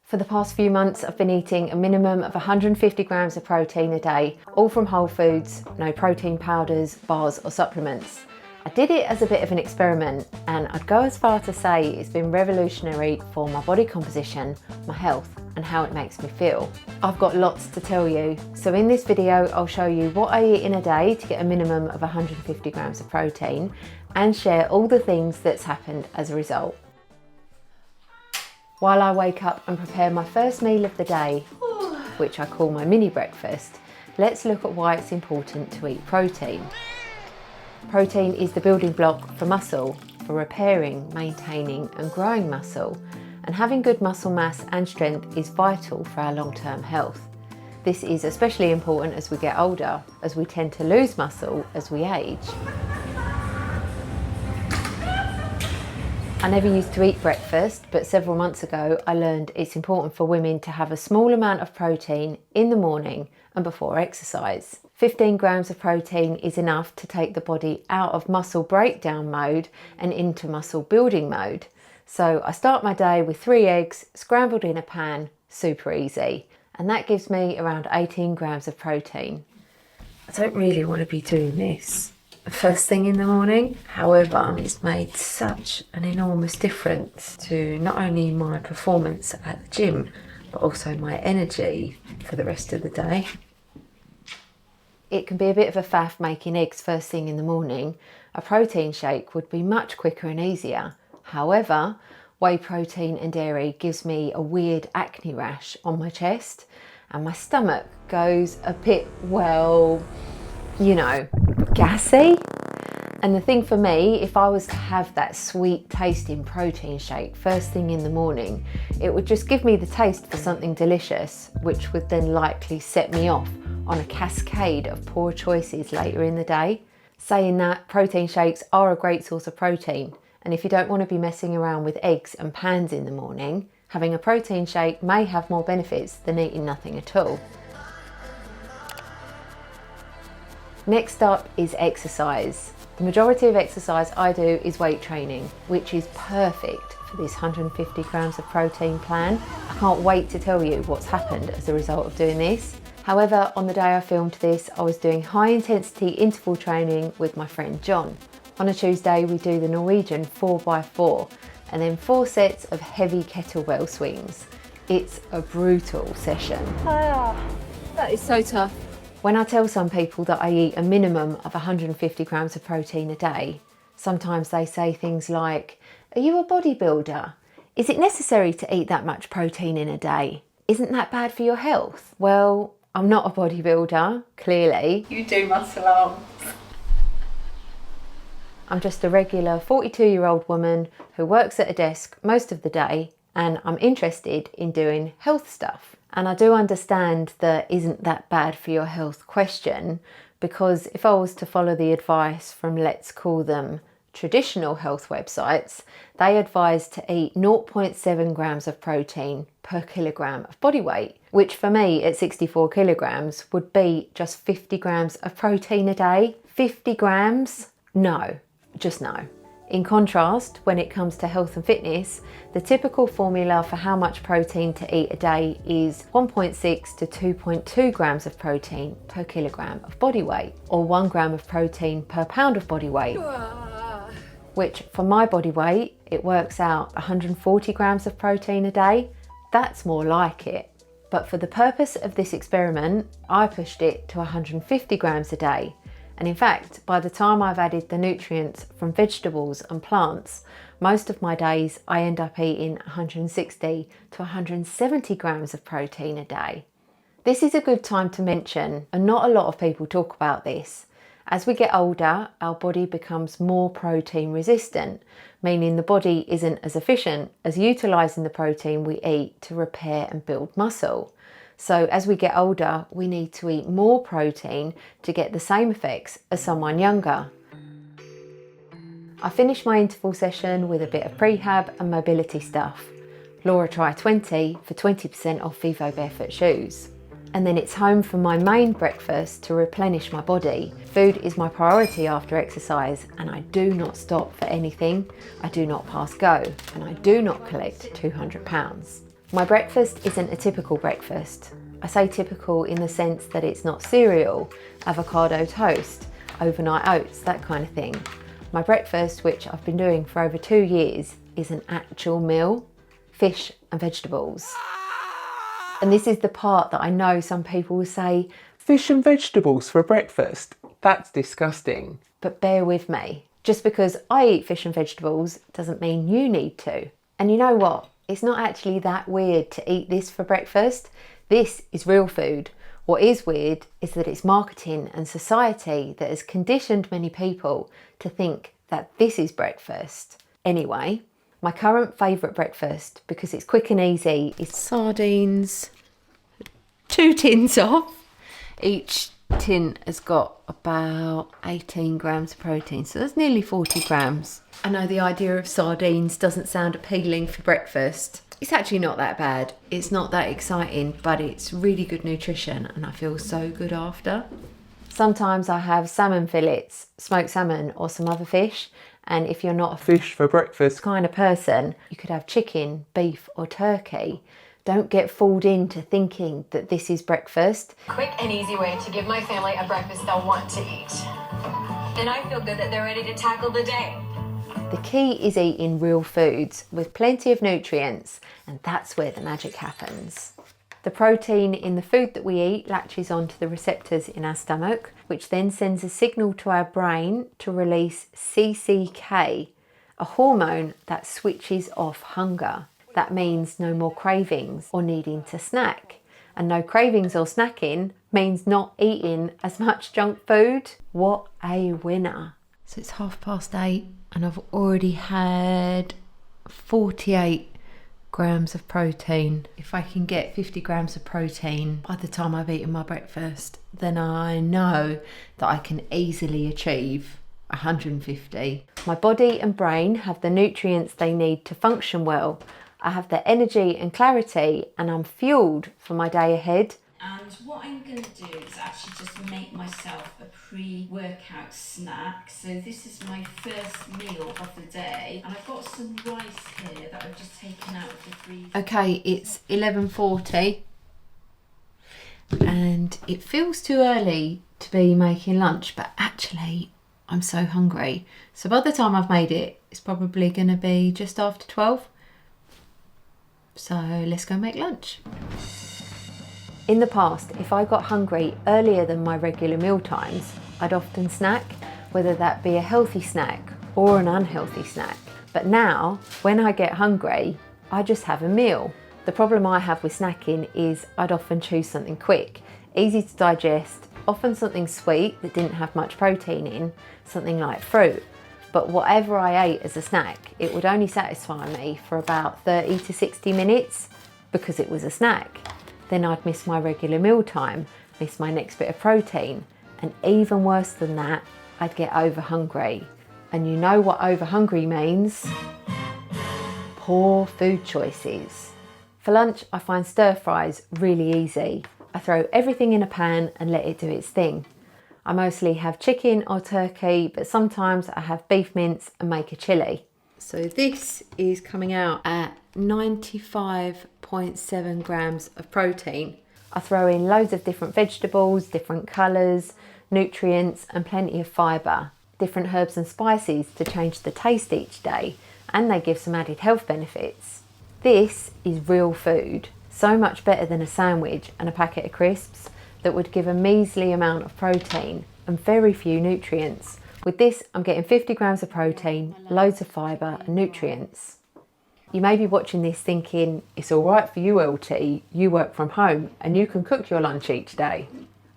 For the past few months, I've been eating a minimum of 150 grams of protein a day, all from whole foods, no protein powders, bars or supplements. I did it as a bit of an experiment, and I'd go as far to say it's been revolutionary for my body composition, my health and how it makes me feel. I've got lots to tell you, so in this video I'll show you what I eat in a day to get a minimum of 150 grams of protein and share all the things that's happened as a result. While I wake up and prepare my first meal of the day, which I call my mini breakfast, let's look at why it's important to eat protein. Protein is the building block for muscle, for repairing, maintaining and growing muscle, and having good muscle mass and strength is vital for our long-term health. This is especially important as we get older, as we tend to lose muscle as we age. I never used to eat breakfast, but several months ago I learned it's important for women to have a small amount of protein in the morning and before exercise. 15 grams of protein is enough to take the body out of muscle breakdown mode and into muscle building mode. So I start my day with 3 eggs scrambled in a pan, super easy. And that gives me around 18 grams of protein. I don't really want to be doing this first thing in the morning. However, it's made such an enormous difference to not only my performance at the gym, but also my energy for the rest of the day. It can be a bit of a faff making eggs first thing in the morning. A protein shake would be much quicker and easier. However, whey protein and dairy gives me a weird acne rash on my chest, and my stomach goes a bit, well, you know, gassy. And the thing for me, if I was to have that sweet tasting protein shake first thing in the morning, it would just give me the taste for something delicious, which would then likely set me off on a cascade of poor choices later in the day. Saying that, protein shakes are a great source of protein, and if you don't want to be messing around with eggs and pans in the morning, having a protein shake may have more benefits than eating nothing at all. Next up is exercise. The majority of exercise I do is weight training, which is perfect for this 150 grams of protein plan. I can't wait to tell you what's happened as a result of doing this. However, on the day I filmed this, I was doing high intensity interval training with my friend John. On a Tuesday, we do the Norwegian 4x4 and then 4 sets of heavy kettlebell swings. It's a brutal session. That is so tough. When I tell some people that I eat a minimum of 150 grams of protein a day, sometimes they say things like, "Are you a bodybuilder? Is it necessary to eat that much protein in a day? Isn't that bad for your health?" Well, I'm not a bodybuilder, clearly. You do muscle arms. I'm just a regular 42-year-old woman who works at a desk most of the day, and I'm interested in doing health stuff. And I do understand the "isn't that bad for your health" question, because if I was to follow the advice from, let's call them, traditional health websites, they advise to eat 0.7 grams of protein per kilogram of body weight, which for me at 64 kilograms would be just 50 grams of protein a day. 50 grams? No, just no. In contrast, when it comes to health and fitness, the typical formula for how much protein to eat a day is 1.6 to 2.2 grams of protein per kilogram of body weight, or 1 gram of protein per pound of body weight, which for my body weight, it works out 140 grams of protein a day. That's more like it. But for the purpose of this experiment, I pushed it to 150 grams a day. And in fact, by the time I've added the nutrients from vegetables and plants, most of my days I end up eating 160 to 170 grams of protein a day. This is a good time to mention, and not a lot of people talk about this. As we get older, our body becomes more protein resistant, meaning the body isn't as efficient as utilising the protein we eat to repair and build muscle. So as we get older, we need to eat more protein to get the same effects as someone younger. I finished my interval session with a bit of prehab and mobility stuff. Laura Try 20 for 20% off Vivo barefoot shoes. And then it's home for my main breakfast to replenish my body. Food is my priority after exercise, and I do not stop for anything. I do not pass go, and I do not collect £200. My breakfast isn't a typical breakfast. I say typical in the sense that it's not cereal, avocado toast, overnight oats, that kind of thing. My breakfast, which I've been doing for over 2 years, is an actual meal, fish and vegetables. And this is the part that I know some people will say, fish and vegetables for breakfast? That's disgusting. But bear with me. Just because I eat fish and vegetables doesn't mean you need to. And you know what? It's not actually that weird to eat this for breakfast. This is real food. What is weird is that it's marketing and society that has conditioned many people to think that this is breakfast. Anyway, my current favourite breakfast, because it's quick and easy, is sardines, 2 tins of. Each tin has got about 18 grams of protein, so that's nearly 40 grams. I know the idea of sardines doesn't sound appealing for breakfast. It's actually not that bad. It's not that exciting, but it's really good nutrition and I feel so good after. Sometimes I have salmon fillets, smoked salmon or some other fish. And if you're not a Fish for breakfast kind of person, you could have chicken, beef or turkey. Don't get fooled into thinking that this is breakfast. Quick and easy way to give my family a breakfast they'll want to eat. And I feel good that they're ready to tackle the day. The key is eating real foods with plenty of nutrients, and that's where the magic happens. The protein in the food that we eat latches onto the receptors in our stomach, which then sends a signal to our brain to release CCK, a hormone that switches off hunger. That means no more cravings or needing to snack. And no cravings or snacking means not eating as much junk food. What a winner. So it's 8:30 and I've already had 48 grams of protein. If I can get 50 grams of protein by the time I've eaten my breakfast, then I know that I can easily achieve 150. My body and brain have the nutrients they need to function well. I have the energy and clarity and I'm fueled for my day ahead. And what I'm going to do is actually just make myself a pre-workout snack. So this is my first meal of the day. And I've got some rice here that I've just taken out of the freezer. Okay, it's 11:40 and it feels too early to be making lunch, but actually I'm so hungry. So by the time I've made it, it's probably going to be just after 12. So let's go make lunch. In the past, if I got hungry earlier than my regular meal times, I'd often snack, whether that be a healthy snack or an unhealthy snack. But now, when I get hungry, I just have a meal. The problem I have with snacking is I'd often choose something quick, easy to digest, often something sweet that didn't have much protein in, something like fruit. But whatever I ate as a snack, it would only satisfy me for about 30 to 60 minutes because it was a snack. Then I'd miss my regular meal time, miss my next bit of protein, and even worse than that, I'd get over hungry. And you know what over hungry means? Poor food choices. For lunch, I find stir fries really easy. I throw everything in a pan and let it do its thing. I mostly have chicken or turkey, but sometimes I have beef mince and make a chilli. So this is coming out at 95.7 grams of protein. I throw in loads of different vegetables, different colours, nutrients and plenty of fibre. Different herbs and spices to change the taste each day, and they give some added health benefits. This is real food, so much better than a sandwich and a packet of crisps that would give a measly amount of protein and very few nutrients. With this, I'm getting 50 grams of protein, loads of fibre and nutrients. You may be watching this thinking, it's all right for you, LT, you work from home and you can cook your lunch each day.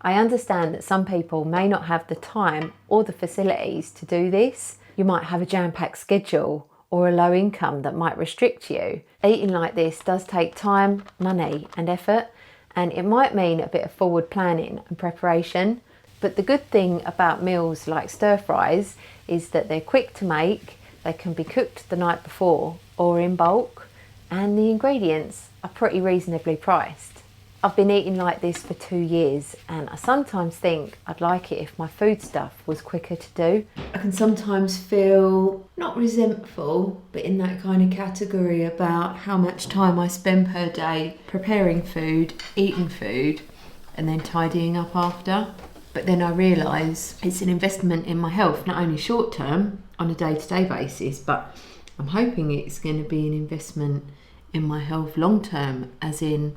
I understand that some people may not have the time or the facilities to do this. You might have a jam-packed schedule or a low income that might restrict you. Eating like this does take time, money and effort, and it might mean a bit of forward planning and preparation. But the good thing about meals like stir fries is that they're quick to make, they can be cooked the night before or in bulk, and the ingredients are pretty reasonably priced. I've been eating like this for 2 years, and I sometimes think I'd like it if my food stuff was quicker to do. I can sometimes feel not resentful, but in that kind of category about how much time I spend per day preparing food, eating food, and then tidying up after. But then I realise it's an investment in my health, not only short term on a day-to-day basis, but I'm hoping it's going to be an investment in my health long term, as in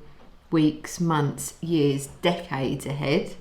weeks, months, years, decades ahead.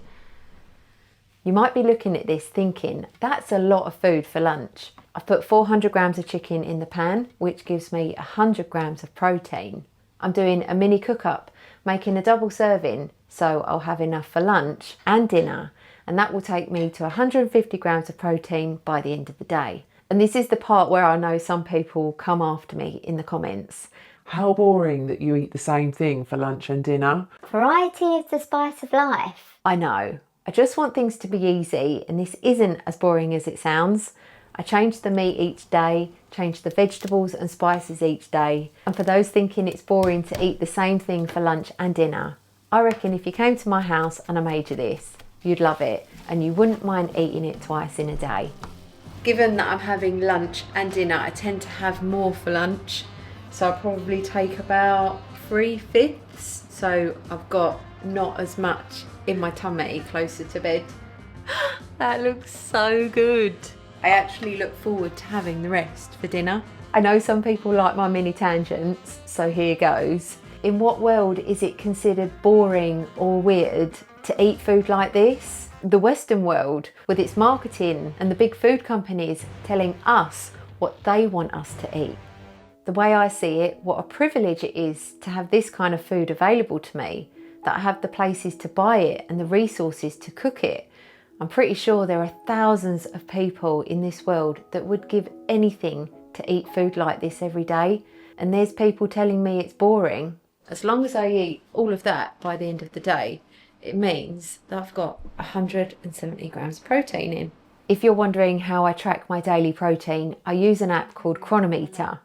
You might be looking at this thinking, that's a lot of food for lunch. I've put 400 grams of chicken in the pan, which gives me 100 grams of protein. I'm doing a mini cook-up, making a double serving, so I'll have enough for lunch and dinner, and that will take me to 150 grams of protein by the end of the day. And this is the part where I know some people will come after me in the comments. How boring that you eat the same thing for lunch and dinner. Variety is the spice of life. I know. I just want things to be easy, and this isn't as boring as it sounds. I change the meat each day, change the vegetables and spices each day. And for those thinking it's boring to eat the same thing for lunch and dinner, I reckon if you came to my house and I made you this, you'd love it, and you wouldn't mind eating it twice in a day. Given that I'm having lunch and dinner, I tend to have more for lunch. So I'll probably take about 3/5. So I've got not as much in my tummy closer to bed. That looks so good. I actually look forward to having the rest for dinner. I know some people like my mini tangents, so here goes. In what world is it considered boring or weird to eat food like this? The Western world, with its marketing and the big food companies telling us what they want us to eat. The way I see it, what a privilege it is to have this kind of food available to me, that I have the places to buy it and the resources to cook it. I'm pretty sure there are thousands of people in this world that would give anything to eat food like this every day, and there's people telling me it's boring. As long as I eat all of that by the end of the day, it means that I've got 170 grams of protein in. If you're wondering how I track my daily protein, I use an app called Cronometer.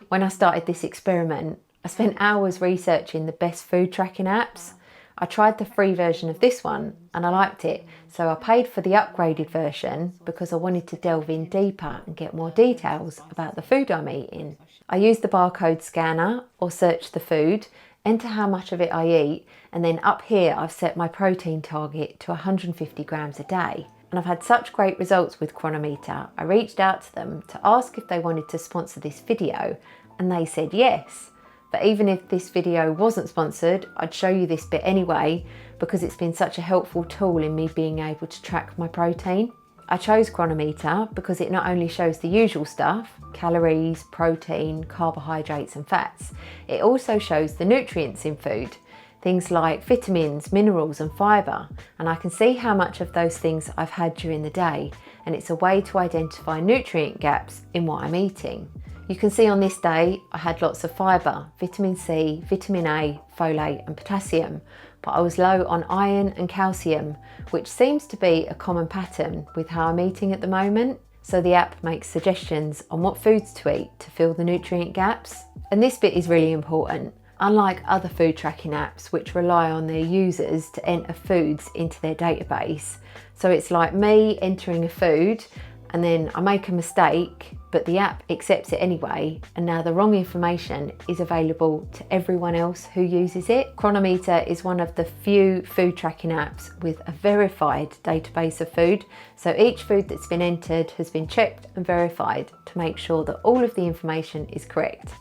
When I started this experiment, I spent hours researching the best food tracking apps. I tried the free version of this one and I liked it, so I paid for the upgraded version because I wanted to delve in deeper and get more details about the food I'm eating. I use the barcode scanner or search the food, enter how much of it I eat, and then up here I've set my protein target to 150 grams a day. And I've had such great results with Cronometer, I reached out to them to ask if they wanted to sponsor this video, and they said yes. But even if this video wasn't sponsored, I'd show you this bit anyway, because it's been such a helpful tool in me being able to track my protein. I chose Cronometer because it not only shows the usual stuff, calories, protein, carbohydrates and fats, it also shows the nutrients in food, things like vitamins, minerals and fibre, and I can see how much of those things I've had during the day, and it's a way to identify nutrient gaps in what I'm eating. You can see on this day I had lots of fibre, vitamin C, vitamin A, folate and potassium, but I was low on iron and calcium, which seems to be a common pattern with how I'm eating at the moment. So the app makes suggestions on what foods to eat to fill the nutrient gaps. And this bit is really important. Unlike other food tracking apps which rely on their users to enter foods into their database, so it's like me entering a food and then I make a mistake, but the app accepts it anyway, and now the wrong information is available to everyone else who uses it. Cronometer is one of the few food tracking apps with a verified database of food, so each food that's been entered has been checked and verified to make sure that all of the information is correct,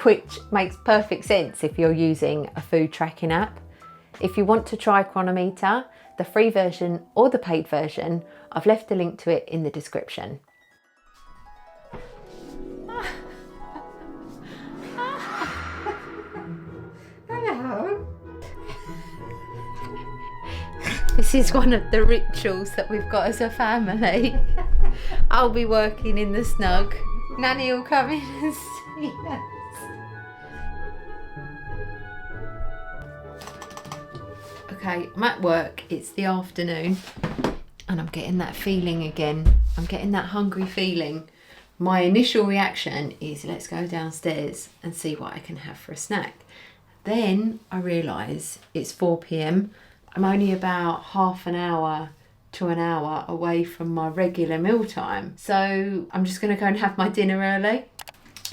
which makes perfect sense if you're using a food tracking app. If you want to try Cronometer, the free version or the paid version, I've left a link to it in the description. Hello. This is one of the rituals that we've got as a family. I'll be working in the snug. Nanny will come in and see us. Okay, I'm at work, it's the afternoon, and I'm getting that feeling again. I'm getting that hungry feeling. My initial reaction is let's go downstairs and see what I can have for a snack. Then I realise it's 4 p.m. I'm only about half an hour to an hour away from my regular meal time. So I'm just going to go and have my dinner early.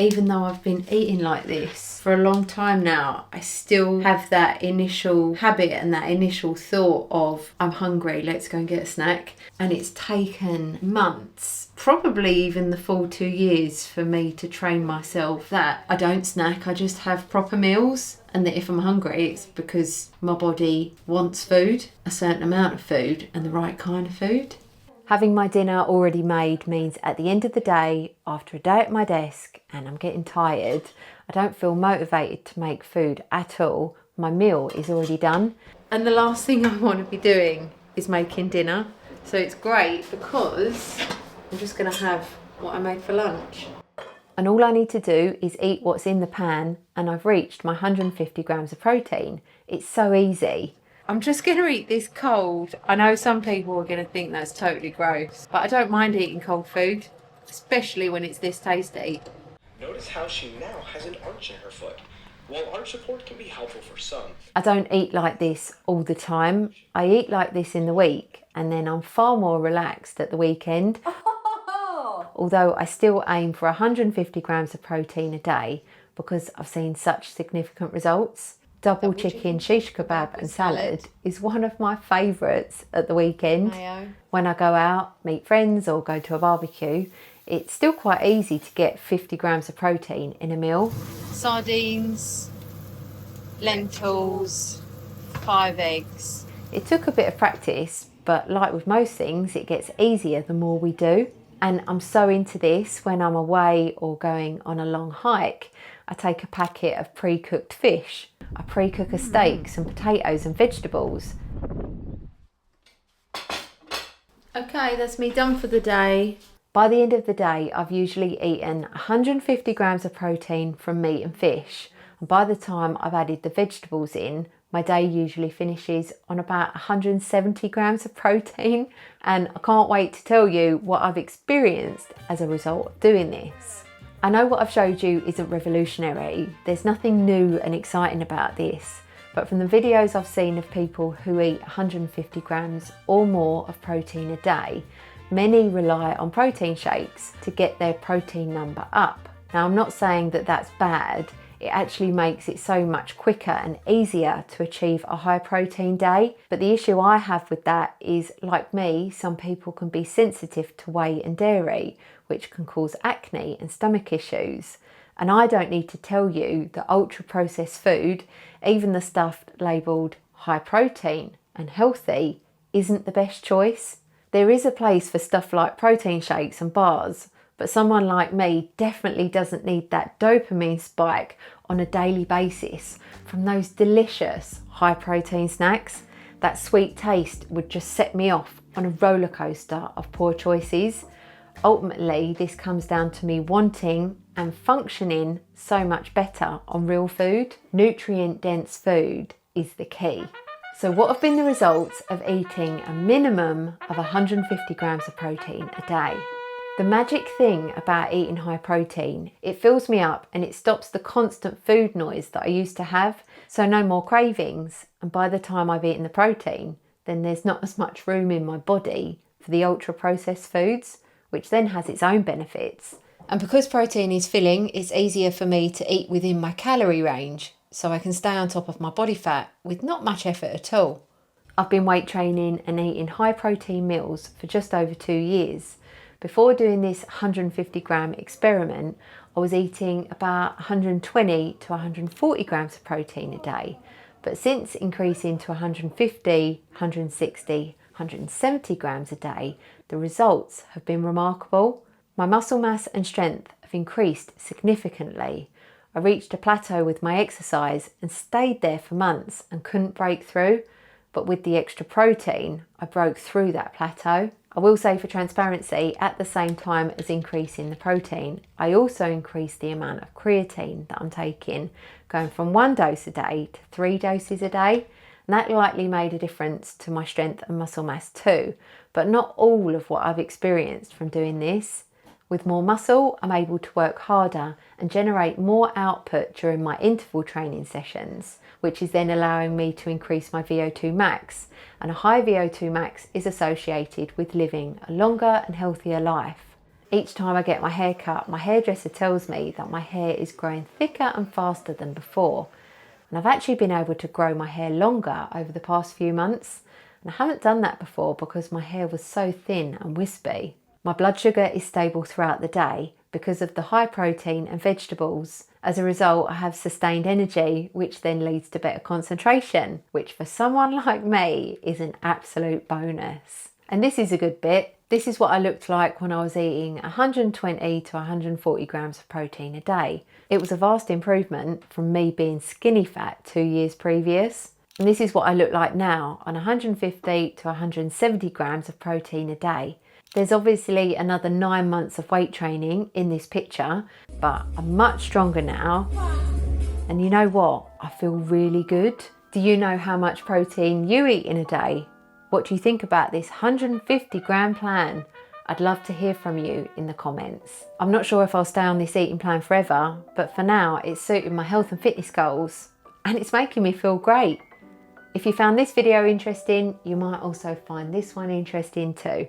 Even though I've been eating like this for a long time now, I still have that initial habit and that initial thought of, I'm hungry, let's go and get a snack. And it's taken months, probably even the full 2 years, for me to train myself that I don't snack, I just have proper meals. And that if I'm hungry, it's because my body wants food, a certain amount of food, and the right kind of food. Having my dinner already made means at the end of the day, after a day at my desk and I'm getting tired, I don't feel motivated to make food at all. My meal is already done. And the last thing I want to be doing is making dinner. So it's great because I'm just going to have what I made for lunch. And all I need to do is eat what's in the pan and I've reached my 150 grams of protein. It's so easy. I'm just going to eat this cold. I know some people are going to think that's totally gross, but I don't mind eating cold food, especially when it's this tasty. Notice how she now has an arch in her foot. While arch support can be helpful for some, I don't eat like this all the time. I eat like this in the week and then I'm far more relaxed at the weekend. Although I still aim for 150 grams of protein a day because I've seen such significant results. Double chicken shish kebab and salad is one of my favourites at the weekend. When I go out, meet friends or go to a barbecue, it's still quite easy to get 50 grams of protein in a meal. Sardines, lentils, 5 eggs. It took a bit of practice, but like with most things, it gets easier the more we do. And I'm so into this when I'm away or going on a long hike. I take a packet of pre-cooked fish. I pre-cook a steak, some potatoes and vegetables. Okay, that's me done for the day. By the end of the day, I've usually eaten 150 grams of protein from meat and fish. And by the time I've added the vegetables in, my day usually finishes on about 170 grams of protein. And I can't wait to tell you what I've experienced as a result of doing this. I know what I've showed you isn't revolutionary. There's nothing new and exciting about this. But from the videos I've seen of people who eat 150 grams or more of protein a day, many rely on protein shakes to get their protein number up. Now, I'm not saying that that's bad. It actually makes it so much quicker and easier to achieve a high protein day. But the issue I have with that is, like me, some people can be sensitive to whey and dairy, which can cause acne and stomach issues. And I don't need to tell you that ultra processed food, even the stuff labelled high protein and healthy, isn't the best choice. There is a place for stuff like protein shakes and bars, but someone like me definitely doesn't need that dopamine spike on a daily basis from those delicious high protein snacks. That sweet taste would just set me off on a roller coaster of poor choices. Ultimately, this comes down to me wanting and functioning so much better on real food. Nutrient-dense food is the key. So what have been the results of eating a minimum of 150 grams of protein a day? The magic thing about eating high protein, it fills me up and it stops the constant food noise that I used to have, so no more cravings. And by the time I've eaten the protein, then there's not as much room in my body for the ultra processed foods, which then has its own benefits. And because protein is filling, it's easier for me to eat within my calorie range, so I can stay on top of my body fat with not much effort at all. I've been weight training and eating high protein meals for just over 2 years. Before doing this 150 gram experiment, I was eating about 120 to 140 grams of protein a day. But since increasing to 150, 160, 170 grams a day, the results have been remarkable. My muscle mass and strength have increased significantly. I reached a plateau with my exercise and stayed there for months and couldn't break through. But with the extra protein, I broke through that plateau. I will say, for transparency, at the same time as increasing the protein, I also increased the amount of creatine that I'm taking, going from 1 dose a day to 3 doses a day. And that likely made a difference to my strength and muscle mass too, but not all of what I've experienced from doing this. With more muscle, I'm able to work harder and generate more output during my interval training sessions, which is then allowing me to increase my VO2 max. And a high VO2 max is associated with living a longer and healthier life. Each time I get my hair cut, my hairdresser tells me that my hair is growing thicker and faster than before. And I've actually been able to grow my hair longer over the past few months. And I haven't done that before because my hair was so thin and wispy. My blood sugar is stable throughout the day because of the high protein and vegetables. As a result, I have sustained energy, which then leads to better concentration, which for someone like me is an absolute bonus. And this is a good bit. This is what I looked like when I was eating 120 to 140 grams of protein a day. It was a vast improvement from me being skinny fat 2 years previous. And this is what I look like now on 150 to 170 grams of protein a day. There's obviously another 9 months of weight training in this picture, but I'm much stronger now. And you know what? I feel really good. Do you know how much protein you eat in a day? What do you think about this 150 gram plan? I'd love to hear from you in the comments. I'm not sure if I'll stay on this eating plan forever, but for now it's suiting my health and fitness goals and it's making me feel great. If you found this video interesting, you might also find this one interesting too.